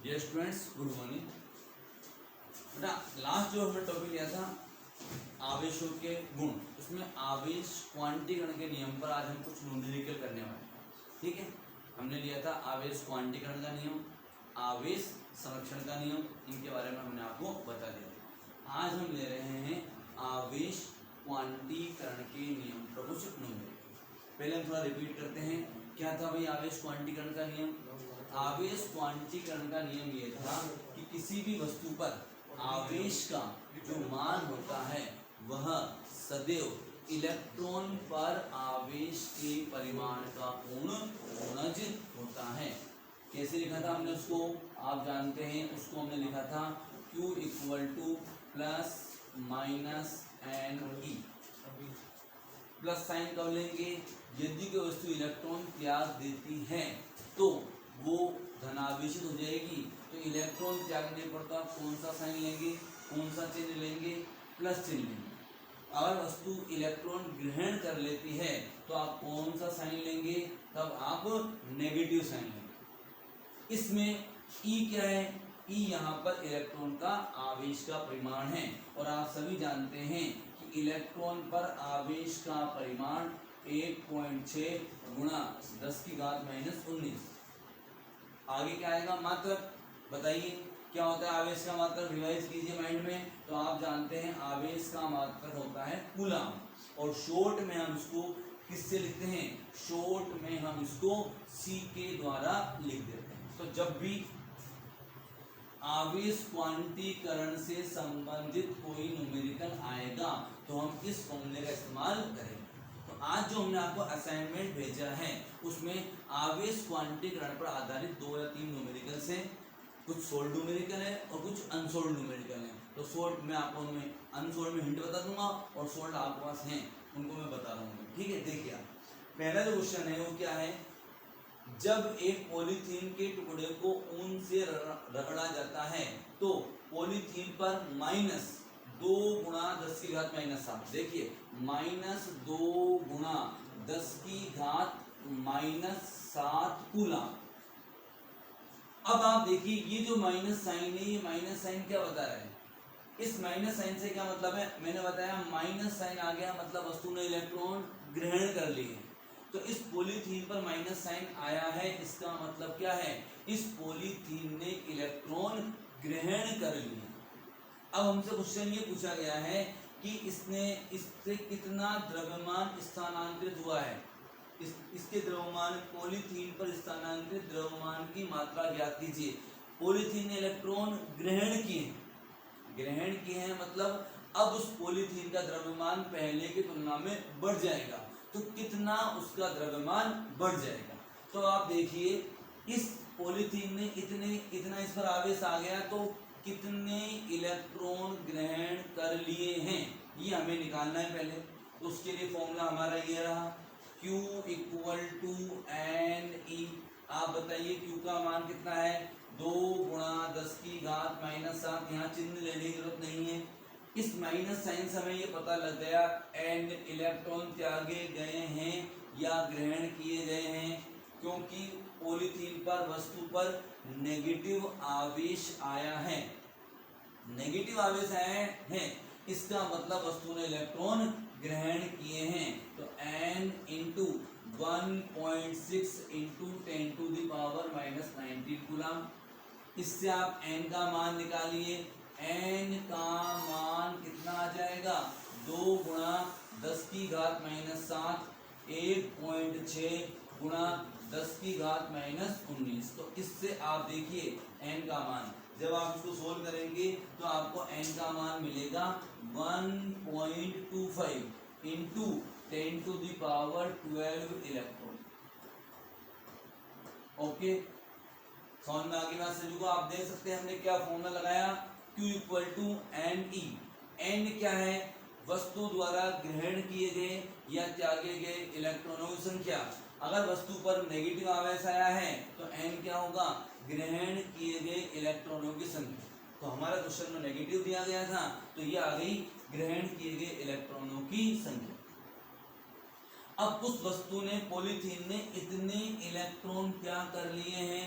Dear students, good morning. बेटा last जो हमने टॉपिक लिया था आवेशों के गुण, उसमें आवेश क्वांटीकरण के नियम पर आज हम कुछ न्यूमेरिकल करने वाले हैं। ठीक है, हमने लिया था आवेश क्वांटीकरण का नियम, आवेश संरक्षण का नियम, इनके बारे में हमने आपको बता दिया। आज हम ले रहे हैं आवेश क्वांटीकरण के नियम पर कुछ न्यूमेरिकल। पहले हम थोड़ा रिपीट करते हैं, क्या था भाई आवेश क्वांटीकरण का नियम। आवेश क्वांटीकरण का नियम ये था कि किसी भी वस्तु पर आवेश का जो मान होता है वह सदैव इलेक्ट्रॉन पर आवेश के परिमाण का गुणज होता है। कैसे लिखा था हमने उसको, आप जानते हैं, उसको हमने लिखा था Q = plus minus n e. Plus sign कब लेंगे, यदि कोई वस्तु इलेक्ट्रॉन त्याग देती है तो वो धनावेशित हो जाएगी, तो इलेक्ट्रॉन त्यागने पर तो आप कौन सा साइन लेंगे, कौन सा चिन्ह लेंगे, प्लस चिन्ह लेंगे। अगर वस्तु इलेक्ट्रॉन ग्रहण कर लेती है तो आप कौन सा साइन लेंगे, तब आप नेगेटिव साइन लेंगे। इसमें ई क्या है, ई यहाँ पर इलेक्ट्रॉन का आवेश का परिमाण है, और आप सभी जानते हैं कि इलेक्ट्रॉन पर आवेश का परिमाण 1.6 गुणा 10⁻⁻19। आगे क्या आएगा, मात्रक। बताइए क्या होता है आवेश का मात्रक, रिवाइज कीजिए माइंड में। तो आप जानते हैं आवेश का मात्रक होता है कूलम, और शॉर्ट में हम इसको किससे लिखते हैं, शॉर्ट में हम इसको C के द्वारा लिख देते हैं। तो जब भी आवेश क्वांटीकरण से संबंधित कोई न्यूमेरिकल आएगा तो हम इस फॉर्मूले का इस्तेमाल करेंगे। तो आज जो हमने आपको असाइनमेंट भेजा है उसमें आवेश क्वांटीकरण पर आधारित 2 या 3 न्यूमेरिकल्स हैं। कुछ सोल्ड न्यूमेरिकल है और कुछ अनसोल्ड न्यूमेरिकल है। तो सोल्ड मैं आपको उनमें, अनसोल्ड में हिंट बता दूंगा, और सोल्ड आपके पास हैं उनको मैं बता रहा हूँ। ठीक है, देखिए पहला जो क्वेश्चन है वो क्या है, जब एक पॉलीथीन के टुकड़े को ऊन से रगड़ा जाता है तो पॉलीथीन पर -2 गुणा 10⁻⁻7, देखिए -2 गुणा 10⁻⁻7 कूलम। अब आप देखिए ये जो माइनस साइन है, ये माइनस साइन क्या बता रहा है, इस माइनस साइन से क्या मतलब है, मैंने बताया माइनस साइन आ गया मतलब वस्तु ने इलेक्ट्रॉन ग्रहण कर लिए। तो इस पॉलीथीन पर माइनस साइन आया है, इसका मतलब क्या है, इस पॉलीथीन ने इलेक्ट्रॉन ग्रहण कर लिए। अब हमसे क्वेश्चन ये पूछा गया है कि इससे कितना द्रव्यमान स्थानांतरित हुआ है, इसके द्रव्यमान, पॉलीथीन पर स्थानांतरित द्रव्यमान की मात्रा ज्ञात कीजिए। पॉलीथीन ने इलेक्ट्रॉन ग्रहण किए हैं मतलब अब उस पॉलीथीन का द्रव्यमान पहले की तुलना में बढ़ जाएगा, तो कितना उसका द्रव्यमान बढ़ जाएगा। तो आप देखिए इस पॉलीथीन ने इतना इस पर आवेश आ गया तो कितने इलेक्ट्रॉन ग्रहण कर लिए हैं, ये हमें निकालना है पहले। तो उसके लिए फॉर्मूला हमारा ये रहा, Q = NE। आप बताइए Q का मान कितना है, 2 गुणा 10⁻⁻7। यहाँ चिन्ह लेने की जरूरत नहीं है, इस माइनस साइन से हमें ये पता लग गया N इलेक्ट्रॉन त्यागे गए हैं या ग्रहण किए गए हैं, क्योंकि पॉलीथीन पर वस्तु पर नेगेटिव आवेश आया है। नेगेटिव आवेश आया है इसका मतलब वस्तु ने इलेक्ट्रॉन ग्रहण किए हैं। तो N × 1.6 × 10⁻⁻19 कूलम। इससे आप N का मान निकालिए, N का मान कितना आ जाएगा, 2 गुणा 10⁻⁻7, 1.6 गुणा 10⁻⁻19। तो इससे आप देखिए N का मान, जब आप इसको सोल्व करेंगे तो आपको N का मान मिलेगा 1.25 × 10⁻12 इलेक्ट्रॉन। ओके, समझ में आगे बात सभी को। आप देख सकते हैं हमने क्या फॉर्मूला लगाया, Q = NE। N क्या है, वस्तु द्वारा ग्रहण किए गए या त्यागे गए इलेक्ट्रॉनों की संख्या। अगर वस्तु पर नेगेटिव आवेश आया है तो N क्या होगा, ग्रहण किए गए इलेक्ट्रॉनों की संख्या। तो हमारा क्वेश्चन में नेगेटिव दिया गया था तो ये आ गई ग्रहण किए गए इलेक्ट्रॉनों की संख्या। अब उस वस्तु ने, पॉलीथीन ने इतने इलेक्ट्रॉन क्या कर लिए हैं,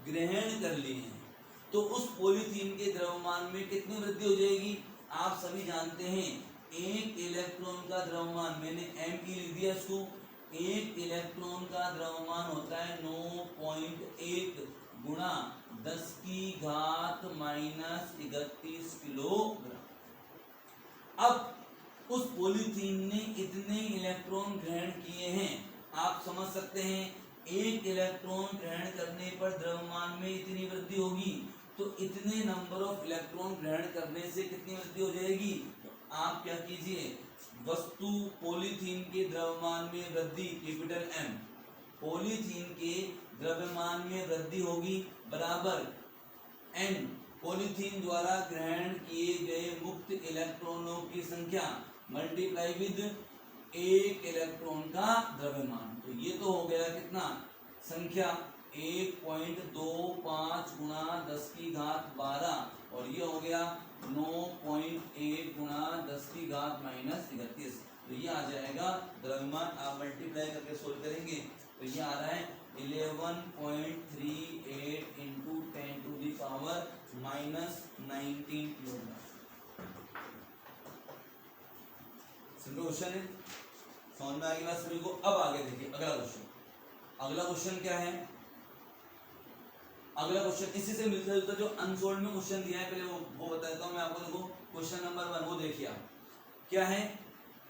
ग्रहण कर लिए हैं। तो उस पॉलीथीन के द्रव्यमान में कितनी वृद्धि हो जाएगी? आप सभी जानते हैं एक इलेक्ट्रॉन का द्रव्यमान, मैंने Me लिख दिया इसको, एक इलेक्ट्रॉन का द्रव्यमान होता है 9.1 गुणा 10 की घात -31 किलोग्राम। अब उस पॉलीथीन ने इतने इलेक्ट्रॉन ग्रहण किए हैं, आप समझ सकते हैं एक इलेक्ट्रॉन ग्रहण करने पर द्रव्यमान में इतनी वृद्धि होगी, तो इतने नंबर ऑफ इलेक्ट्रॉन ग्रहण करने से कितनी वृद्धि हो जाएगी? तो आप क्या कीजिए, वस्तु पॉलीथीन के द्रव्यमान में वृद्धि कैपिटल M, पॉलीथीन के द्रव्यमान में वृद्धि होगी बराबर N पॉलीथीन द्वारा ग्रहण किए गए मुक्त इलेक्ट्रॉनों की संख्या मल्टीप्लाई विद एक इलेक्ट्रॉन का द्रव्यमान। तो ये तो हो गया कितना संख्या 1.25 गुणा 10 की घात 12 और ये हो गया 9.1 गुणा 10 की घात -31। तो ये आ जाएगा द्रव्यमान, आप मल्टीप्लाई करके सोल्व करेंगे तो ये आ रहा है 11.38 into 10 to the power -19 kilogram. Simple question है, समझ में आ गई बात सभी को। अब आगे देखिए अगला क्वेश्चन। अगला क्वेश्चन क्या है? अगला क्वेश्चन इसी से मिलता जुलता जो अनसोल्ड में क्वेश्चन दिया है, पहले वो बता देता हूं मैं आपको। देखो क्वेश्चन नंबर 1 वो देखिए आप, क्या है?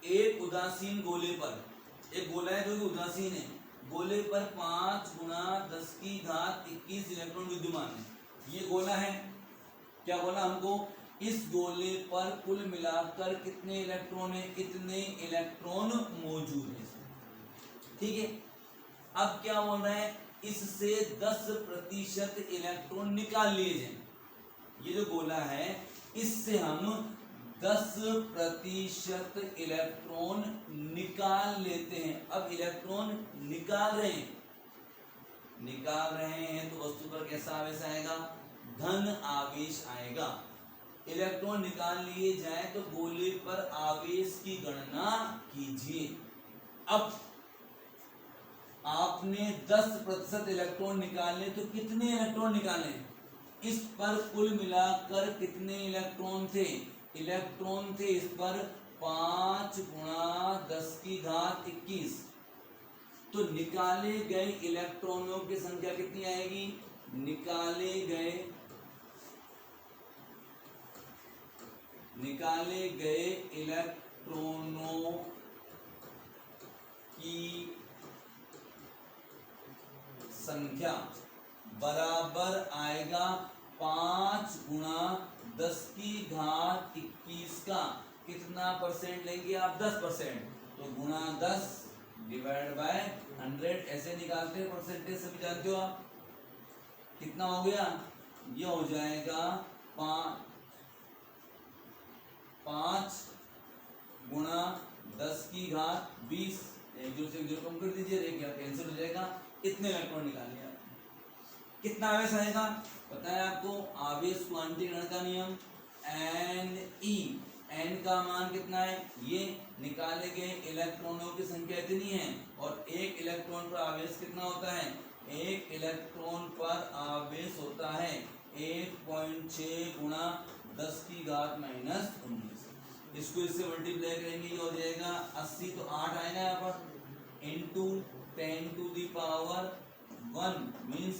एक उदासीन गोले पर, एक गोला है जो कि उदासीन है, गोले पर 5 गुणा 10 की घात 21 इलेक्ट्रॉन विद्यमान है। ये गोला है, क्या बोला हमको? इस गोले पर कुल मिलाकर कितने इलेक्ट्रॉन है? इतने इलेक्ट्रॉन मौजूद है, ठीक है। अब क्या बोल रहा है? इससे 10% इलेक्ट्रॉन निकाल लिए जाए। ये जो गोला है इससे हम 10% इलेक्ट्रॉन निकाल लेते हैं। अब इलेक्ट्रॉन निकाल रहे हैं तो वस्तु पर कैसा आवेश आएगा? धन आवेश आएगा। इलेक्ट्रॉन निकाल लिए जाए तो गोले पर आवेश की गणना कीजिए। अब आपने 10% इलेक्ट्रॉन निकालने, तो कितने इलेक्ट्रॉन निकाले? इस पर कुल मिलाकर कितने इलेक्ट्रॉन थे? इलेक्ट्रॉन थे इस पर 5 गुणा 10 की घात 21। तो निकाले गए इलेक्ट्रॉनों की संख्या कितनी आएगी? निकाले गए इलेक्ट्रॉनों की संख्या बराबर आएगा 5 गुणा 10 की घात 21 का कितना परसेंट लेंगे आप? 10%। तो गुणा 10 डिवाइड बाय 100 ऐसे निकालते हैं परसेंटेज, सभी जानते हो आप। कितना हो गया? ये हो जाएगा 5 गुणा 10 की घात 20। एक जीरो से 0 कम कर दीजिए, देखिए कैंसिल हो जाएगा। इतने इलेक्ट्रॉन निकाल लिया। कितना आवेश आएगा पता है आपको? आवेश क्वांटिटी गणना का नियम Ne, n का मान कितना है? ये निकाले गए इलेक्ट्रॉनों की संख्या इतनी है और एक इलेक्ट्रॉन पर आवेश कितना होता है? एक इलेक्ट्रॉन पर आवेश होता है 1.6 गुणा 10 की घात -19। इसको इससे मल्टीप्लाई करेंगे, ये हो जाएगा 80। तो 8 आएगा यहाँ पर into 10 to the power 1 means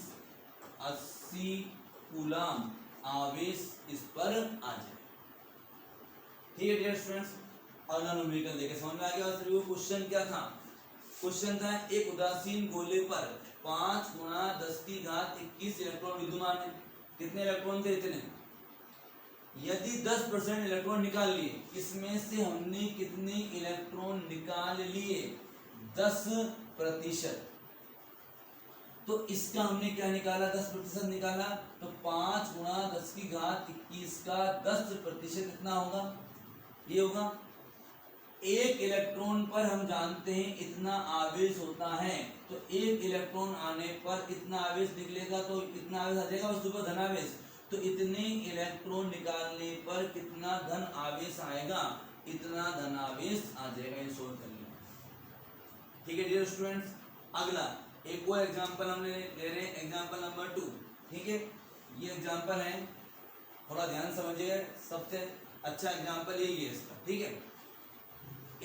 80 coulomb आवेश इस पर आ जाए। ठीक है डियर स्टूडेंट्स, अगला न्यूमेरिकल देखें, समझ में आ गया? क्वेश्चन क्या था? क्वेश्चन था एक उदासीन गोले पर 5 गुणा 10 की घात 21 इलेक्ट्रॉन विद्यमान है। कितने इलेक्ट्रॉन थे? इतने। यदि 10% इलेक्ट्रॉन निकाल लिए, इसमें से हमने कितने इलेक्ट्रॉन निकाल लिए? 10%। तो इसका हमने क्या निकाला? 10% निकाला। तो 5 गुणा 10 की घात 21 का 10% कितना होगा? ये होगा एक इलेक्ट्रॉन पर हम जानते हैं इतना आवेश होता है, तो एक इलेक्ट्रॉन आने पर इतना आवेश निकलेगा, तो इतना आवेश आ जाएगा वस्तु पर धन आवेश। तो इतने इलेक्ट्रॉन निकालने पर कितना धन आवेश आएगा? इतना धन आवेश आ जाएगा। ये सोल्व कर लिया। ठीक है डियर स्टूडेंट्स, अगला एक और एग्जांपल हमने ले रहे हैं, एग्जांपल नंबर 2। ठीक है, ये एग्जाम्पल है, थोड़ा ध्यान समझिए, सबसे अच्छा एग्जाम्पल यही है इसका, ठीक है।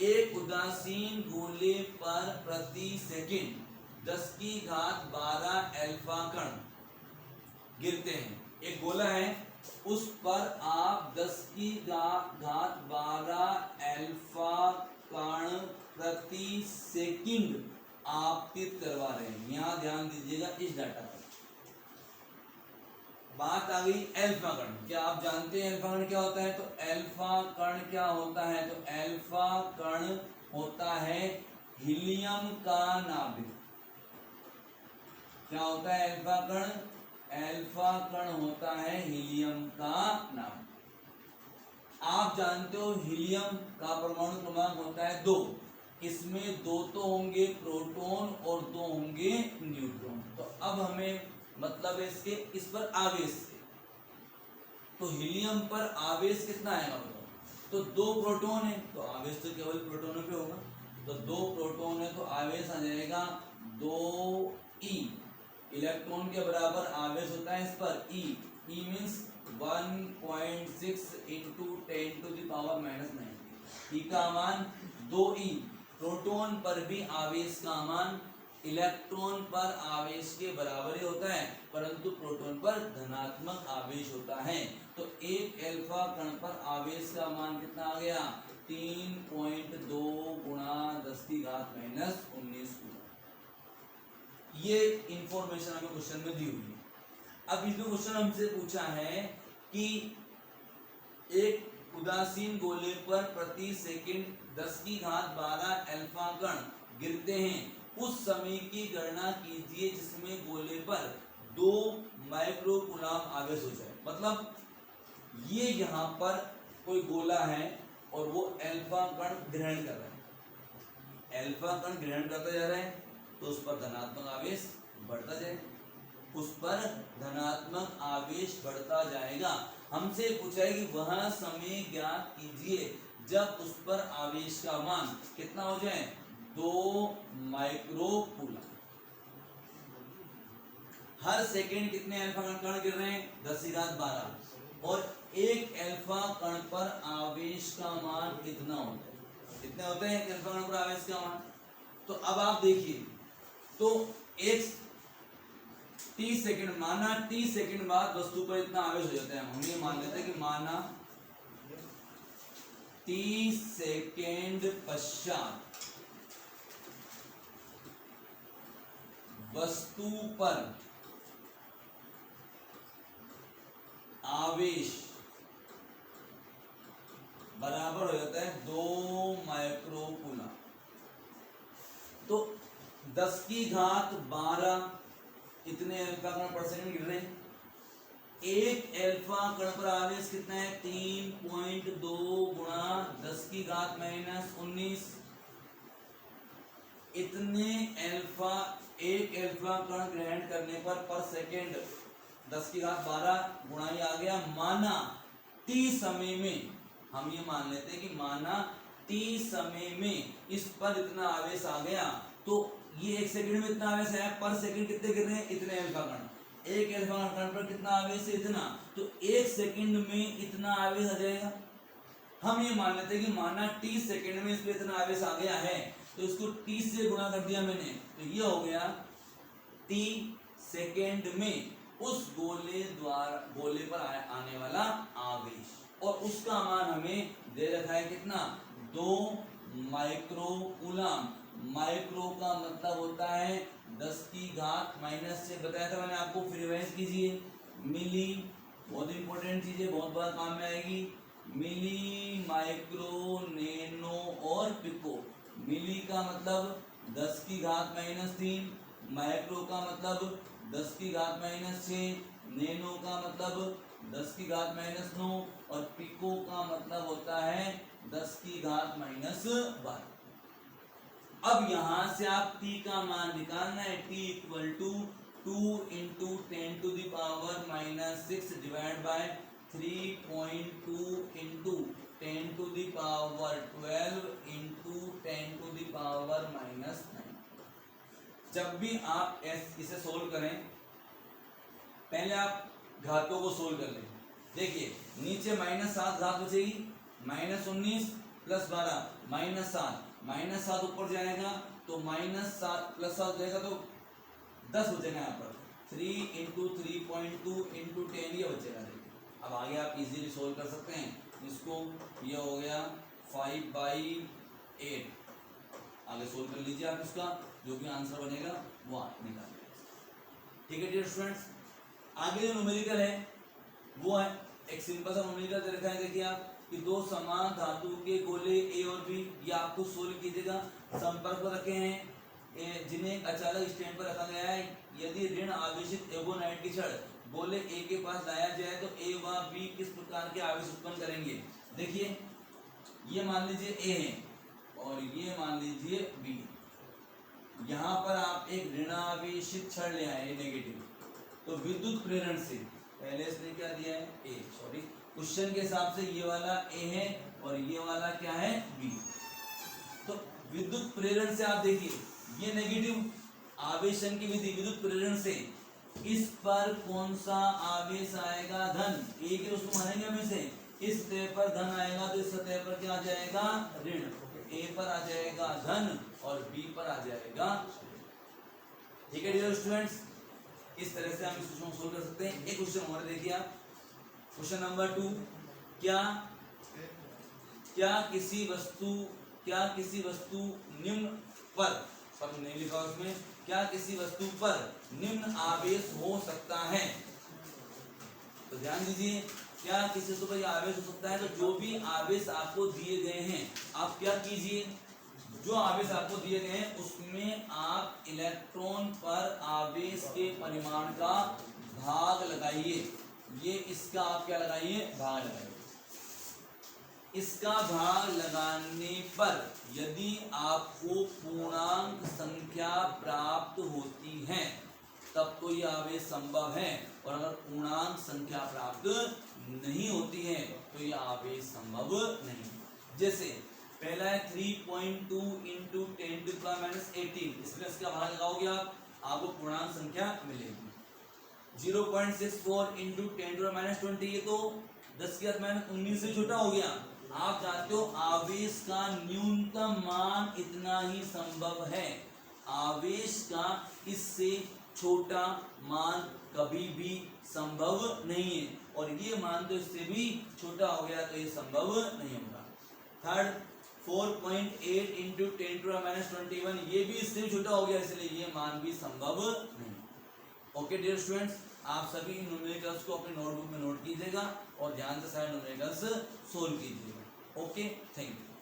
एक उदासीन गोले पर प्रति सेकंड 10⁻12 अल्फा कण गिरते हैं। एक गोला है, उस पर आप 10⁻12 अल्फा कण प्रति सेकंड आपतित करवा रहे हैं। यहाँ ध्यान दीजिएगा इस डाटा पर। बात आ गई अल्फा कण। क्या आप जानते हैं अल्फा कण क्या होता है? तो अल्फा कण क्या होता है? तो अल्फा कण होता है हीलियम का नाभिक। क्या होता है अल्फा कण? अल्फा कण होता है हीलियम का नाभिक। आप जानते हो हीलियम का परमाणु क्रमांक होता है 2। इसमें 2 तो होंगे प्रोटॉन और 2 होंगे न्यूट्रॉन। तो अब हमें मतलब है इसके इस पर आवेश, तो हीलियम पर आवेश कितना आएगा बताओ? तो 2 प्रोटॉन है, तो आवेश तो केवल प्रोटोनों पे होगा। तो 2 प्रोटॉन है तो आवेश आ जाएगा 2e। इलेक्ट्रॉन के बराबर आवेश होता है इस पर e। e means 1.6 × 10⁻⁻⁹। e का मान 2e। प्रोटॉन पर भी आवेश का मान इलेक्ट्रॉन पर आवेश के बराबर ही होता है, परंतु प्रोटॉन पर धनात्मक आवेश होता है। तो एक अल्फा कण पर आवेश का मान कितना आ गया? 3.2 × 10⁻−19। ये इंफॉर्मेशन हमें क्वेश्चन में दी हुई है। अब इसमें क्वेश्चन हमसे पूछा है कि एक उदासीन गोले पर प्रति सेकंड 10⁻12 अल्फा कण गिरते हैं, उस समय की गणना कीजिए जिसमें गोले पर 2 माइक्रोकूलम आवेश हो जाए। मतलब ये यहाँ पर कोई गोला है और वो अल्फा कण ग्रहण कर रहा है। अल्फा कण ग्रहण करता जा रहा है तो उस पर धनात्मक आवेश बढ़ता जाएगा, उस पर धनात्मक आवेश बढ़ता जाएगा। हमसे पूछा है कि वह समय ज्ञात कीजिए जब उस पर आवेश का मान कितना हो जाए? 2 माइक्रोकूलम। हर सेकंड कितने अल्फा कण गिर रहे हैं? 10⁻12। और एक अल्फा कण पर आवेश का मान कितना होता है? कितने होते हैं अल्फा कण पर आवेश का मान? तो अब आप देखिए, तो एक 30 सेकंड, माना 30 सेकंड बाद वस्तु पर इतना आवेश हो जाता है। हम ये मान लेते हैं कि माना 30 सेकंड पश्चात वस्तु पर आवेश बराबर हो जाता है 2 माइक्रोकूलम। तो 10⁻12 इतने अल्फा कण पर सेकंड गिर रहे हैं। एक अल्फा कण पर आवेश कितना है? 3.2 × 10⁻−19। इतने एक अल्फा कण ग्रहण करने पर सेकंड 10⁻12 गुणा ही आ गया। माना t समय में, हम ये मान लेते हैं कि माना t समय में इस पर इतना आवेश आ गया, तो ये 1 सेकंड में इतना आवेश आया। पर सेकंड कितने गिर रहे हैं? इतने अल्फा कण। एक अल्फा कण पर कितना आवेश है? इतना। तो 1 सेकंड में इतना आवेश आ जाएगा। हम ये मान लेते हैं कि माना t सेकंड में इस पर इतना आवेश आ गया है, तो इसको t से गुणा कर दिया मैंने, तो ये हो गया t सेकंड में उस गोले पर आने वाला आवेश, और उसका मान हमें दे रखा है कितना? 2 माइक्रोकूलम। माइक्रो का मतलब होता है 10⁻⁻, से बताया था मैंने आपको, फिर रिवाइज कीजिए। मिली बहुत इंपॉर्टेंट चीज है, बहुत बार काम में आएगी। मिली, माइक्रो, नैनो और पिको। मिली का मतलब 10⁻−3, माइक्रो का मतलब 10⁻6, नैनो का मतलब 10⁻9 और पिको का मतलब होता है 10⁻12। अब यहां से आप t का मान निकालना है। t equal to 2 × 10⁻6 divide by 3.2 × 10⁻12 × 10⁻−9। जब भी आप इसे सोल्व करें, पहले आप घातों को सोल्व कर लें। देखिए नीचे -7 घात बचेगी, -19 + 12 -7, -7 ऊपर जाएगा तो -7 + 7 जाएगा तो 10 बचेगा यहाँ पर। 3 × 3.2 × 10 ये बचेगा। देखिए अब आगे आप इजीली सोल्व कर सकते हैं इसको। ये हो गया 5/8। आगे सोल्व कर लीजिए आप इसका, जो भी आंसर बनेगा वो आप निकालिए। ठीक है डियर स्टूडेंट्स, आगे जो न्यूमेरिकल है वो है एक सिंपल सा न्यूमेरिकल दे रखा है। देखिए आप कि दो समान धातु के गोले ए और बी, ये आपको सोल्व कीजिएगा, संपर्क पर रखे हैं जिन्हें अचानक स्टैंड पर रखा गया है। यदि ऋण आवेशित एवोनाइट की छड़ गोले ए के पास लाया जाए तो ए व बी किस प्रकार के आवेश उत्पन्न करेंगे। देखिए ये मान लीजिए ए है और ये मान लीजिए बी। यहाँ पर आप एक ऋणावेशित छड़ ले आए नेगेटिव, तो विद्युत प्रेरण से पहले इसने क्या दिया है ए, सॉरी क्वेश्चन के हिसाब से ये वाला ए है और ये वाला क्या है बी। तो विद्युत प्रेरण से आप देखिए ये नेगेटिव आवेशन की विधि विद्युत प्रेरण से इस पर कौन सा आवेश आएगा धन, ए के उसको मानेंगे हम इसे, इस सतह पर धन आएगा तो इस सतह पर क्या आ जाएगा ऋण, ए पर आ जाएगा धन और बी पर आ जाएगा। ठीक है डियर स्टूडेंट्स, इस तरह से हम इस क्वेश्चन को सोल्व कर सकते हैं। एक क्वेश्चन हमारे देखिए आप, क्वेश्चन नंबर 2, क्या किसी वस्तु निम्न पर नहीं लिखा उसमें, क्या किसी वस्तु पर निम्न आवेश हो सकता है। तो ध्यान दीजिए, क्या किसी वस्तु पर आवेश हो सकता है, तो जो भी आवेश आपको दिए गए हैं आप क्या कीजिए, जो आवेश आपको दिए गए हैं उसमें आप इलेक्ट्रॉन पर आवेश के परिमाण का भाग लगाइए। ये इसका आप क्या लगाइए भाग लगाइए। इसका भाग लगाने पर यदि आपको पूर्णांक संख्या प्राप्त होती है तब तो ये आवेश संभव है, और अगर पूर्णांक संख्या प्राप्त नहीं होती है तो ये आवेश संभव नहीं। जैसे पहला है 3.2 × 10⁻18, इसमें इसका भाग लगाओगे आप, आपको पूर्णांक संख्या मिलेगी। 0.64 × 10⁻20, ये तो 10⁻19 से छोटा हो गया। आप जानते हो आवेश का न्यूनतम मान इतना ही संभव है, आवेश का इससे छोटा मान कभी भी संभव नहीं है, और ये मान तो इससे भी छोटा हो गया तो ये संभव नहीं होगा। थर्ड 4.8 × 10⁻21, ये भी इससे छोटा हो गया, इसलिए ये मान भी संभव नहीं। ओके डियर स्टूडेंट्स, आप सभी न्यूमेरिकल्स को अपने नोटबुक में नोट कीजिएगा और ध्यान से सारे न्यूमेरिकल्स सोल्व कीजिएगा। Okay, thank you.